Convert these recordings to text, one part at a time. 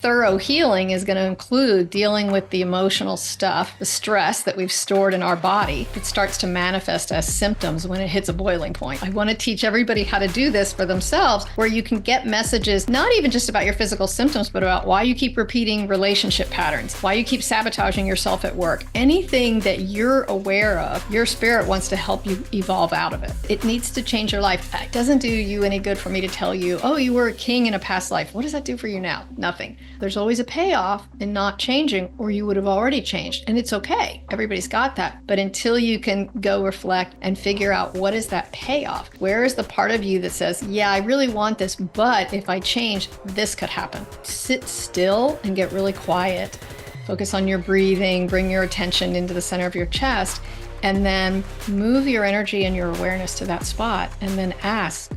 Thorough healing is going to include dealing with the emotional stuff, the stress that we've stored in our body. It starts to manifest as symptoms when it hits a boiling point. I want to teach everybody how to do this for themselves, where you can get messages, not even just about your physical symptoms, but about why you keep repeating relationship patterns, why you keep sabotaging yourself at work. Anything that you're aware of, your spirit wants to help you evolve out of it. It needs to change your life. It doesn't do you any good for me to tell you, oh, you were a king in a past life. What does that do for you now? Nothing. There's always a payoff in not changing, or you would have already changed. And it's okay. Everybody's got that. But until you can go reflect and figure out what is that payoff, where is the part of you that says, yeah, I really want this, but if I change, this could happen. Sit still and get really quiet. Focus on your breathing, bring your attention into the center of your chest, and then move your energy and your awareness to that spot, and then ask.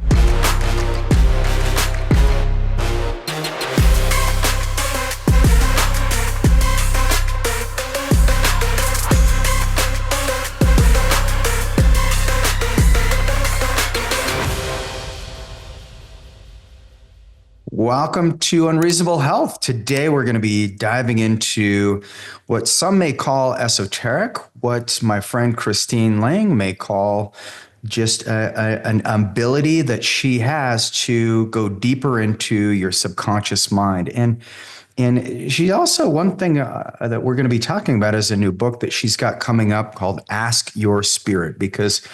Welcome to Unreasonable Health. Today, we're going to be diving into what some may call esoteric, what my friend Christine Lang may call just an ability that she has to go deeper into your subconscious mind. And she also, one thing that we're going to be talking about is a new book that she's got coming up called Ask Your Spirit, because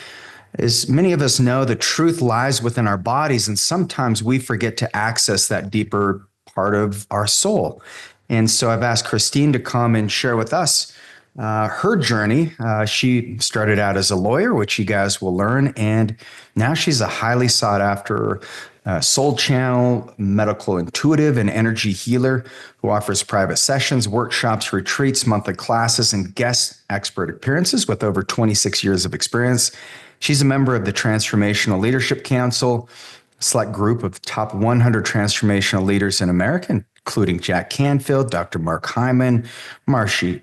as many of us know, the truth lies within our bodies, and sometimes we forget to access that deeper part of our soul. And so I've asked Christine to come and share with us her journey. She started out as a lawyer, which you guys will learn, and now she's a highly sought after soul channel, medical intuitive, and energy healer who offers private sessions, workshops, retreats, monthly classes, and guest expert appearances with over 26 years of experience. She's a member of the Transformational Leadership Council, a select group of top 100 transformational leaders in America, including Jack Canfield, Dr. Mark Hyman, Marcy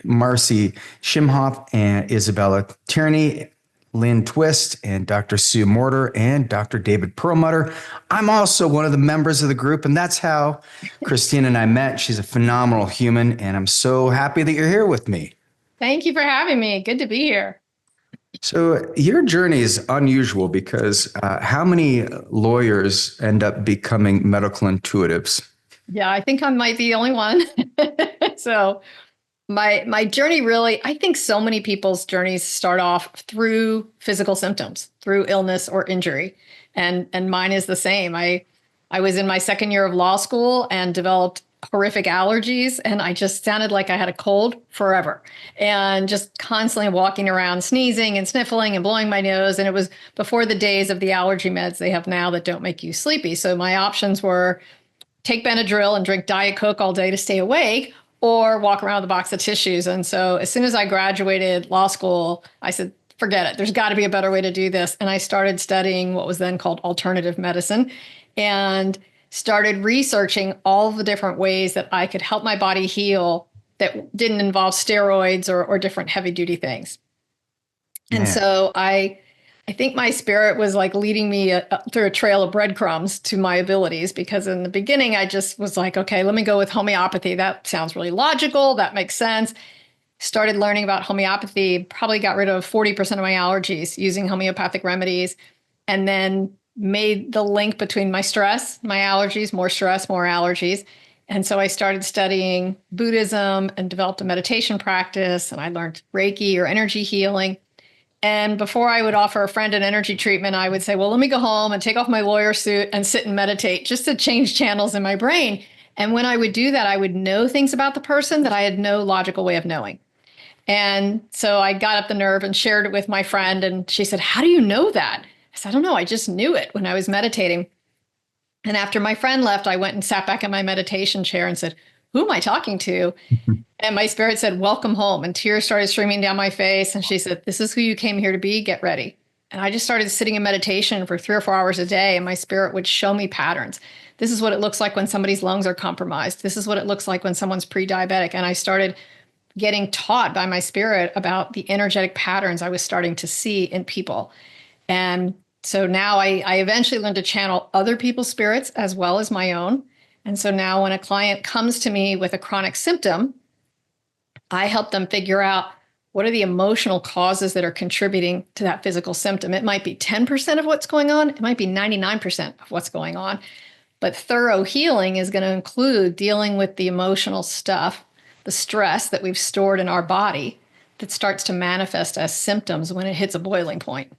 Shimhoff, and Isabella Tierney, Lynn Twist, and Dr. Sue Morter, and Dr. David Perlmutter. I'm also one of the members of the group, and that's how Christine and I met. She's a phenomenal human, and I'm so happy that you're here with me. Thank you for having me. Good to be here. So your journey is unusual because how many lawyers end up becoming medical intuitives? Yeah, I think I might be the only one. So my journey really, I think so many people's journeys start off through physical symptoms, through illness or injury. And mine is the same. I was in my second year of law school and developed horrific allergies, and I just sounded like I had a cold forever, and just constantly walking around sneezing and sniffling and blowing my nose. And it was before the days of the allergy meds they have now that don't make you sleepy. So my options were take Benadryl and drink Diet Coke all day to stay awake, or walk around with a box of tissues. And so as soon as I graduated law school, I said, forget it. There's got to be a better way to do this. And I started studying what was then called alternative medicine, and started researching all the different ways that I could help my body heal that didn't involve steroids or different heavy duty things. Man. And so I think my spirit was like leading me through a trail of breadcrumbs to my abilities, because in the beginning I just was like, okay, let me go with homeopathy. That sounds really logical. That makes sense. Started learning about homeopathy, probably got rid of 40% of my allergies using homeopathic remedies, and then made the link between my stress, my allergies, more stress, more allergies. And so I started studying Buddhism and developed a meditation practice, and I learned Reiki or energy healing. And before I would offer a friend an energy treatment, I would say, well, let me go home and take off my lawyer suit and sit and meditate just to change channels in my brain. And when I would do that, I would know things about the person that I had no logical way of knowing. And so I got up the nerve and shared it with my friend. And she said, how do you know that? I said, I don't know. I just knew it when I was meditating. And after my friend left, I went and sat back in my meditation chair and said, who am I talking to? And my spirit said, welcome home. And tears started streaming down my face. And she said, this is who you came here to be. Get ready. And I just started sitting in meditation for 3 or 4 hours a day. And my spirit would show me patterns. This is what it looks like when somebody's lungs are compromised. This is what it looks like when someone's pre-diabetic. And I started getting taught by my spirit about the energetic patterns I was starting to see in people. And so now I eventually learned to channel other people's spirits as well as my own. And so now when a client comes to me with a chronic symptom, I help them figure out what are the emotional causes that are contributing to that physical symptom. It might be 10% of what's going on, it might be 99% of what's going on. But thorough healing is going to include dealing with the emotional stuff, the stress that we've stored in our body that starts to manifest as symptoms when it hits a boiling point.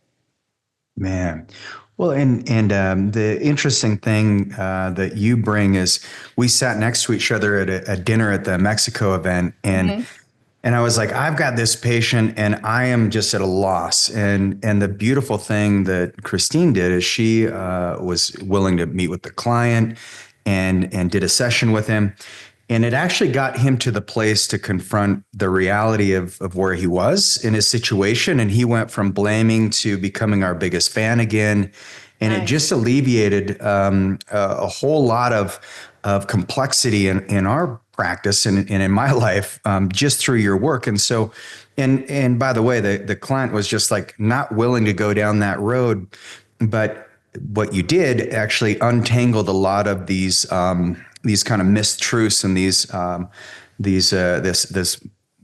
Man. Well, and the interesting thing that you bring is we sat next to each other at a dinner at the Mexico event, Mm-hmm. and I was like, I've got this patient, and I am just at a loss. And the beautiful thing that Christine did is she was willing to meet with the client and did a session with him. And it actually got him to the place to confront the reality of where he was in his situation. And he went from blaming to becoming our biggest fan again. And it Nice. just alleviated a whole lot of complexity in our practice and in my life just through your work. And so, and by the way, the client was just like not willing to go down that road. But what you did actually untangled a lot of these kind of mistruths and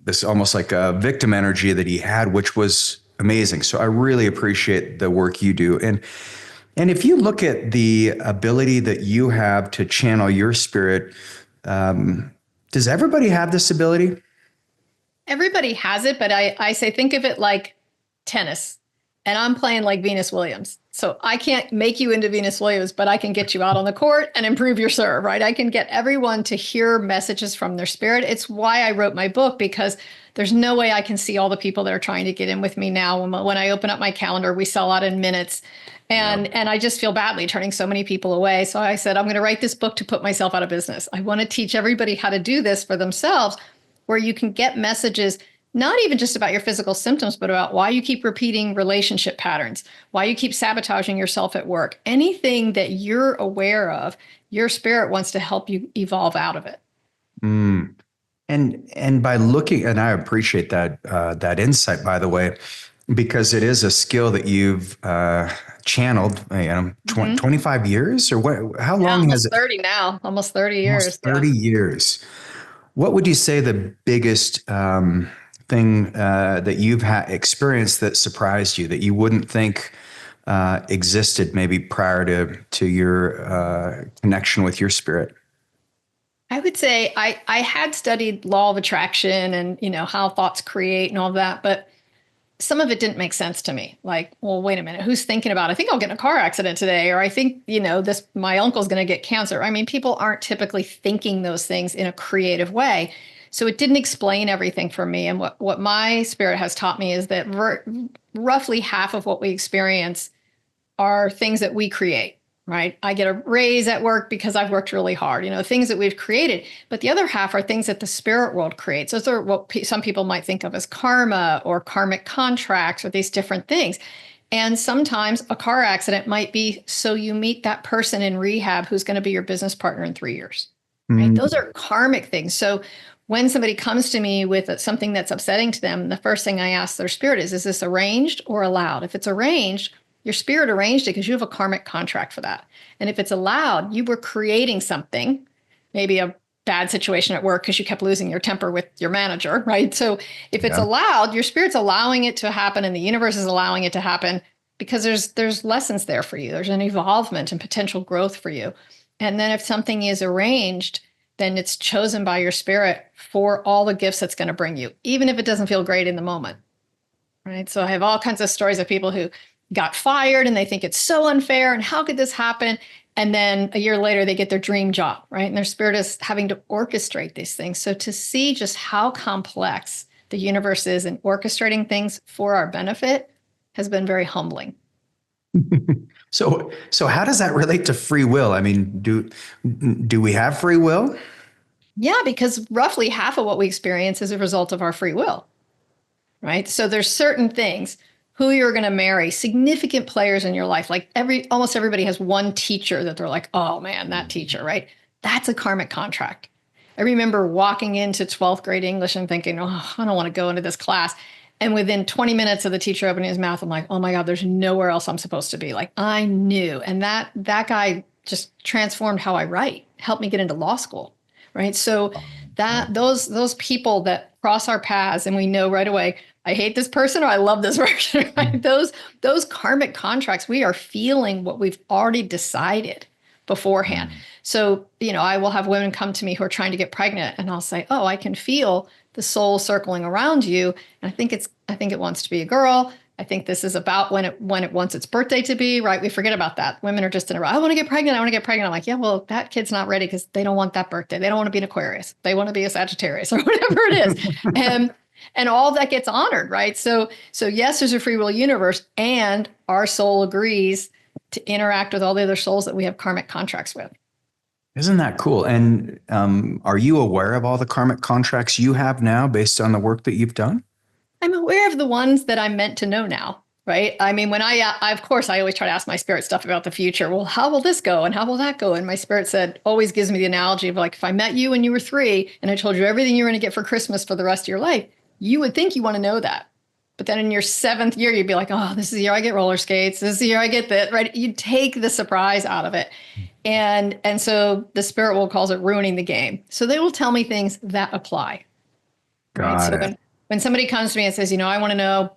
this almost like a victim energy that he had, which was amazing. So I really appreciate the work you do. And if you look at the ability that you have to channel your spirit, does everybody have this ability? Everybody has it, but I say think of it like tennis. And I'm playing like Venus Williams. So I can't make you into Venus Williams, but I can get you out on the court and improve your serve, right? I can get everyone to hear messages from their spirit. It's why I wrote my book, because there's no way I can see all the people that are trying to get in with me now. When I open up my calendar, we sell out in minutes. And I just feel badly turning so many people away. So I said, I'm going to write this book to put myself out of business. I want to teach everybody how to do this for themselves, where you can get messages not even just about your physical symptoms, but about why you keep repeating relationship patterns, why you keep sabotaging yourself at work. Anything that you're aware of, your spirit wants to help you evolve out of it. Mm. And by looking, and I appreciate that insight, by the way, because it is a skill that you've channeled, 25 years or what, how Yeah, long has almost it? 30 now, almost 30 years. Almost Yeah. 30 years. What would you say the biggest thing that you've experienced that surprised you that you wouldn't think existed maybe prior to your connection with your spirit? I would say I had studied law of attraction and how thoughts create and all of that, but some of it didn't make sense to me. Like, well, wait a minute, who's thinking about, I think I'll get in a car accident today, or I think, this, my uncle's going to get cancer. I mean, people aren't typically thinking those things in a creative way. So it didn't explain everything for me. And what my spirit has taught me is that roughly half of what we experience are things that we create, right? I get a raise at work because I've worked really hard, things that we've created. But the other half are things that the spirit world creates. Those are what some people might think of as karma or karmic contracts or these different things. And sometimes a car accident might be so you meet that person in rehab who's going to be your business partner in 3 years, right? Mm, Those are karmic things. So when somebody comes to me with something that's upsetting to them, the first thing I ask their spirit is this arranged or allowed? If it's arranged, your spirit arranged it because you have a karmic contract for that. And if it's allowed, you were creating something, maybe a bad situation at work because you kept losing your temper with your manager, right? So if it's yeah. allowed, your spirit's allowing it to happen and the universe is allowing it to happen because there's lessons there for you. There's an evolvement and potential growth for you. And then if something is arranged, then it's chosen by your spirit for all the gifts it's going to bring you, even if it doesn't feel great in the moment, right? So I have all kinds of stories of people who got fired and they think it's so unfair and how could this happen? And then a year later, they get their dream job, right? And their spirit is having to orchestrate these things. So to see just how complex the universe is in orchestrating things for our benefit has been very humbling. So how does that relate to free will? I mean, do we have free will? Yeah, because roughly half of what we experience is a result of our free will, right? So there's certain things, who you're going to marry, significant players in your life. Like almost everybody has one teacher that they're like, oh man, that teacher, right? That's a karmic contract. I remember walking into 12th grade English and thinking, oh, I don't want to go into this class. And within 20 minutes of the teacher opening his mouth, I'm like, oh my God, there's nowhere else I'm supposed to be. Like I knew. And that guy just transformed how I write. helped me get into law school, right? So that those people that cross our paths and we know right away, I hate this person or I love this person, right? Those karmic contracts, we are feeling what we've already decided beforehand. So, I will have women come to me who are trying to get pregnant and I'll say, "Oh, I can feel the soul circling around you. And I think it wants to be a girl. I think this is about when it wants its birthday to be," right? We forget about that. Women are just in a row. I want to get pregnant. I want to get pregnant. I'm like, yeah, well, that kid's not ready because they don't want that birthday. They don't want to be an Aquarius. They want to be a Sagittarius or whatever it is. And all that gets honored, right? So yes, there's a free will universe, and our soul agrees to interact with all the other souls that we have karmic contracts with. Isn't that cool? And are you aware of all the karmic contracts you have now based on the work that you've done? I'm aware of the ones that I'm meant to know now, right? I mean, when I of course, I always try to ask my spirit stuff about the future. Well, how will this go? And how will that go? And my spirit always gives me the analogy of like, if I met you when you were 3 and I told you everything you're going to get for Christmas for the rest of your life, you would think you want to know that. But then in your 7th year, you'd be like, oh, this is the year I get roller skates. This is the year I get that, right? You'd take the surprise out of it. And so the spirit world calls it ruining the game. So they will tell me things that apply. Right. Got So it. when somebody comes to me and says, I want to know,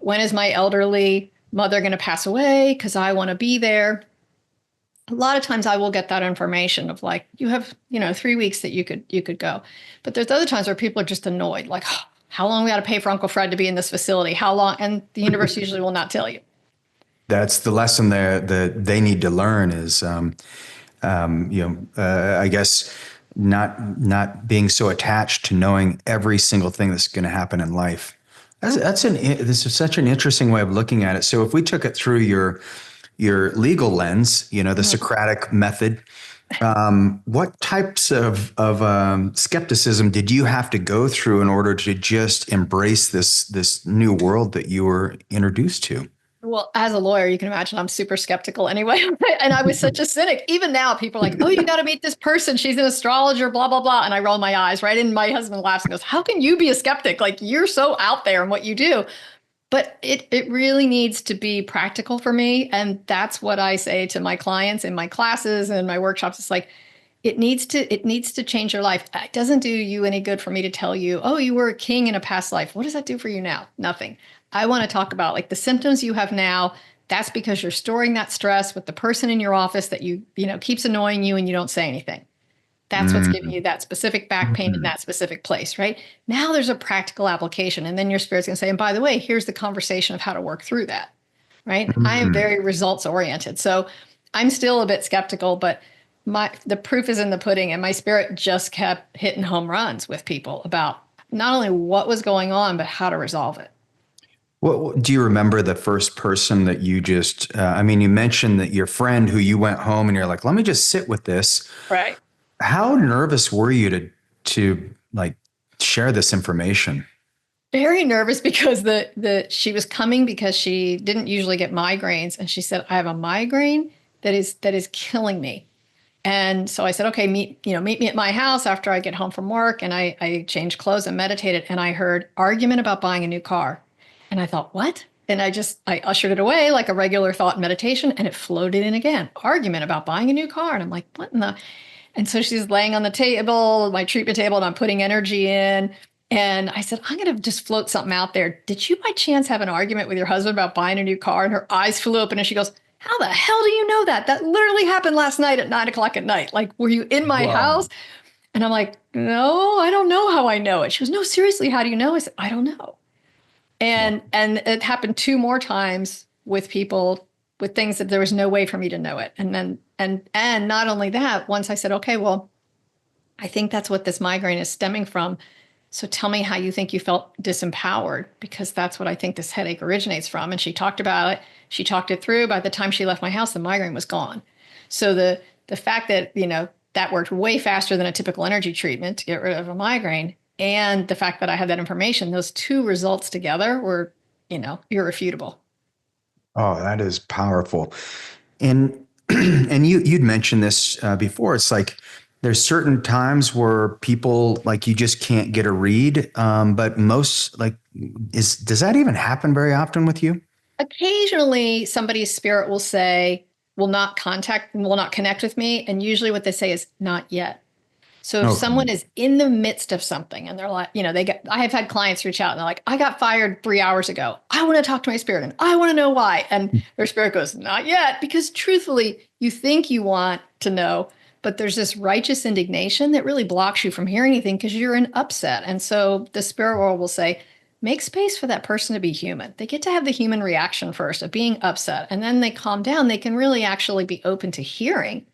when is my elderly mother going to pass away? Because I want to be there. A lot of times I will get that information of like, you have, 3 weeks that you could go. But there's other times where people are just annoyed, like, oh, how long we got to pay for Uncle Fred to be in this facility? How long? And the universe usually will not tell you. That's the lesson there that they need to learn is, I guess not being so attached to knowing every single thing that's going to happen in life. This is such an interesting way of looking at it. So if we took it through your legal lens, the Socratic method, what types of skepticism did you have to go through in order to just embrace this new world that you were introduced to? Well, as a lawyer, you can imagine I'm super skeptical anyway. And I was such a cynic. Even now, people are like, oh, you got to meet this person. She's an astrologer, blah, blah, blah. And I roll my eyes, right? And my husband laughs and goes, how can you be a skeptic? Like, you're so out there in what you do. But it really needs to be practical for me. And that's what I say to my clients in my classes and my workshops. It's like, it needs to change your life. It doesn't do you any good for me to tell you, oh, you were a king in a past life. What does that do for you now? Nothing. I want to talk about like the symptoms you have now. That's because you're storing that stress with the person in your office that keeps annoying you and you don't say anything. That's what's giving you that specific back pain in that specific place, right? Now there's a practical application. And then your spirit's going to say, and by the way, here's the conversation of how to work through that, right? I am very results oriented. So I'm still a bit skeptical, but the proof is in the pudding. And my spirit just kept hitting home runs with people about not only what was going on, but how to resolve it. What do you remember the first person that you just, you mentioned that your friend who you went home and you're like, let me just sit with this. Right. How nervous were you to like share this information? Very nervous because she was coming because she didn't usually get migraines. And she said, I have a migraine that is killing me. And so I said, okay, meet me at my house after I get home from work. And I changed clothes and meditated. And I heard argument about buying a new car. And I thought, what? And I ushered it away like a regular thought meditation, and it floated in again. Argument about buying a new car. And I'm like, what in the? And so she's laying on the table, my treatment table, and I'm putting energy in. And I said, I'm going to just float something out there. Did you by chance have an argument with your husband about buying a new car? And her eyes flew open and she goes, how the hell do you know that? That literally happened last night at 9:00 at night. Like, were you in my house? And I'm like, no, I don't know how I know it. She goes, no, seriously, how do you know? I said, I don't know. And it happened 2 more times with people with things that there was no way for me to know it. And then and not only that, once I said, okay, well, I think that's what this migraine is stemming from. So tell me how you think you felt disempowered, because that's what I think this headache originates from. And she talked about it. She talked it through. By the time she left my house, the migraine was gone. So the fact that, that worked way faster than a typical energy treatment to get rid of a migraine, and the fact that I had that information, those 2 results together were, irrefutable. Oh, that is powerful. And and you'd mentioned this before. It's like there's certain times where people like you just can't get a read. But most does that even happen very often with you? Occasionally somebody's spirit will say, will not connect with me. And usually what they say is not yet. So if Okay. someone is in the midst of something and they're like, I have had clients reach out and they're like, I got fired 3 hours ago. I want to talk to my spirit and I want to know why. And their spirit goes, not yet, because truthfully, you think you want to know, but there's this righteous indignation that really blocks you from hearing anything because you're in upset. And so the spirit world will say, make space for that person to be human. They get to have the human reaction first of being upset. And then they calm down. They can really actually be open to hearing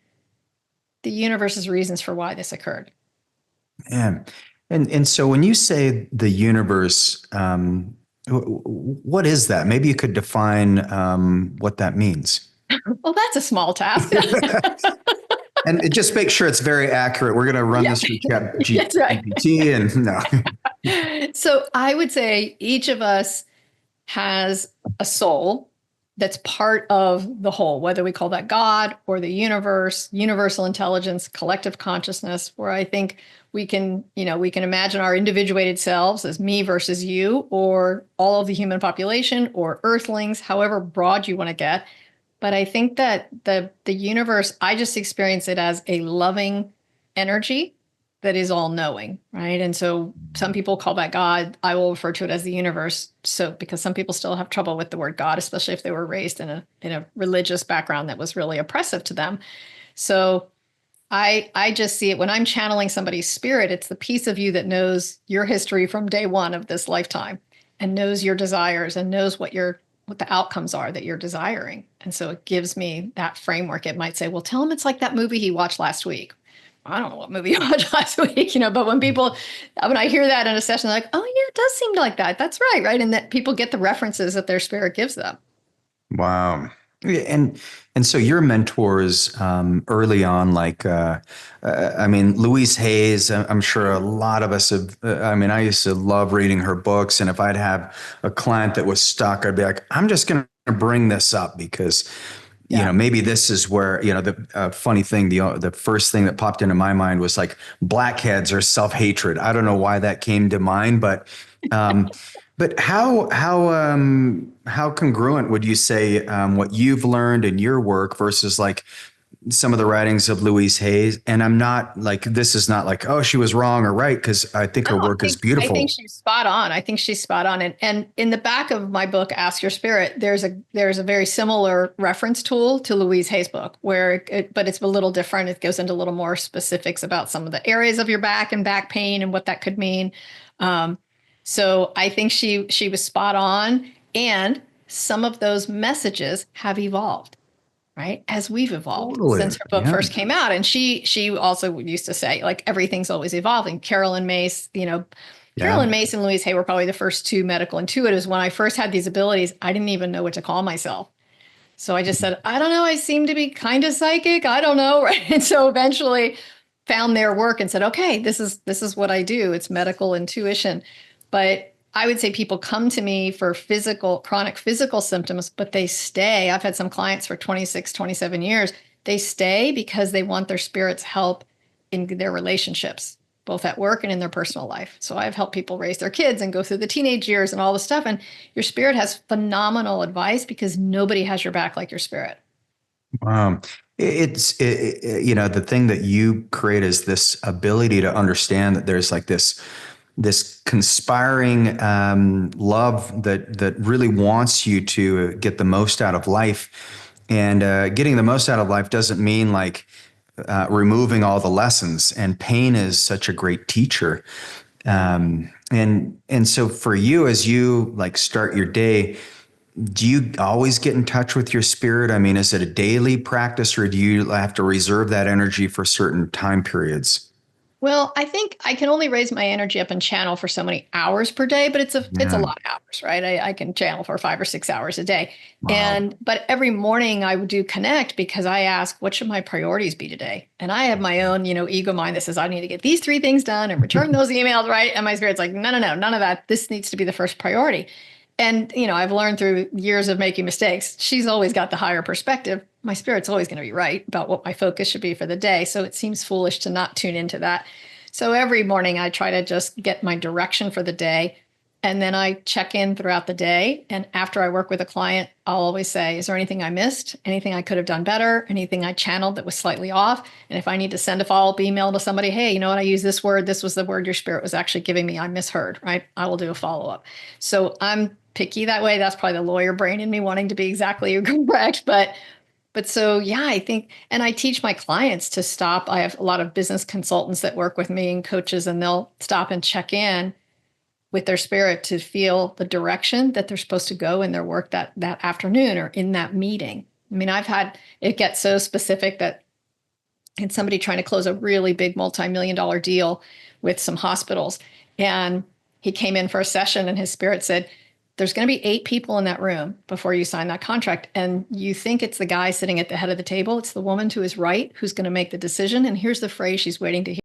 the universe's reasons for why this occurred. Yeah. And so when you say the universe, what is that? Maybe you could define what that means. Well, that's a small task. And just make sure it's very accurate. We're going to run Yeah, this through Chat that's right. GPT and no. So I would say each of us has a soul that's part of the whole, whether we call that God or the universe, universal intelligence, collective consciousness, where I think we can imagine our individuated selves as me versus you, or all of the human population, or earthlings, however broad you want to get. But I think that the universe, I just experience it as a loving energy that is all knowing, right? And so some people call that God. I will refer to it as the universe. So because some people still have trouble with the word God, especially if they were raised in a religious background that was really oppressive to them. So I just see it when I'm channeling somebody's spirit, it's the piece of you that knows your history from day one of this lifetime and knows your desires and knows what the outcomes are that you're desiring. And so it gives me that framework. It might say, well, tell him it's like that movie he watched last week. I don't know what movie you watched last week, but when I hear that in a session, they're like, oh yeah, it does seem like that. That's right. Right. And that people get the references that their spirit gives them. Wow. Yeah, and so your mentors early on, I mean, Louise Hayes. I'm sure a lot of us have. I mean, I used to love reading her books, and if I'd have a client that was stuck, I'd be like, I'm just going to bring this up because Yeah. maybe this is where, the funny thing, the first thing that popped into my mind was like blackheads or self-hatred. I don't know why that came to mind, um, but how congruent would you say what you've learned in your work versus like some of the writings of Louise Hayes? And I'm not like, this is not like, oh, she was wrong or right, because I think No, her I work is think I think beautiful. she's spot on. I think she's spot on. And in the back of my book, Ask Your Spirit, there's a very similar reference tool to Louise Hay's book, but it's a little different. It goes into a little more specifics about some of the areas of your back and back pain and what that could mean. Um, so I think she was spot on, and some of those messages have evolved, right? As we've evolved Totally. since her book Yeah. first came out. And she also used to say, like, everything's always evolving. Yeah. Carolyn Mace and Louise Hay were probably the first two medical intuitives. When I first had these abilities, I didn't even know what to call myself. So I just said, I don't know, I seem to be kind of psychic. I don't know. Right. And so eventually found their work and said, okay, this is what I do. It's medical intuition. But I would say people come to me for chronic physical symptoms, but they stay. I've had some clients for 26, 27 years. They stay because they want their spirit's help in their relationships, both at work and in their personal life. So I've helped people raise their kids and go through the teenage years and all the stuff. And your spirit has phenomenal advice because nobody has your back like your spirit. The thing that you create is this ability to understand that there's like this conspiring love that really wants you to get the most out of life, and getting the most out of life doesn't mean like removing all the lessons. And pain is such a great teacher. And so for you, as you like start your day, do you always get in touch with your spirit? I mean, is it a daily practice, or do you have to reserve that energy for certain time periods? Well, I think I can only raise my energy up and channel for so many hours per day, but it's a Yeah. lot of hours, right? I can channel for 5 or 6 hours a day. Wow. But every morning I would do connect because I ask, what should my priorities be today? And I have my own, ego mind that says I need to get these 3 things done and return those emails, right? And my spirit's like, no, no, no, none of that. This needs to be the first priority. And, I've learned through years of making mistakes, she's always got the higher perspective. My spirit's always going to be right about what my focus should be for the day. So it seems foolish to not tune into that. So every morning I try to just get my direction for the day. And then I check in throughout the day. And after I work with a client, I'll always say, is there anything I missed? Anything I could have done better? Anything I channeled that was slightly off? And if I need to send a follow-up email to somebody, hey, you know what? I use this word. This was the word your spirit was actually giving me. I misheard, right? I will do a follow-up. So I'm picky that way. That's probably the lawyer brain in me wanting to be exactly correct. But so, yeah, I think, and I teach my clients to stop. I have a lot of business consultants that work with me and coaches, and they'll stop and check in with their spirit to feel the direction that they're supposed to go in their work that afternoon or in that meeting. I mean, I've had it get so specific that it's somebody trying to close a really big multi-million-dollar deal with some hospitals. And he came in for a session and his spirit said, there's going to be 8 people in that room before you sign that contract. And you think it's the guy sitting at the head of the table. It's the woman to his right who's going to make the decision. And here's the phrase she's waiting to hear.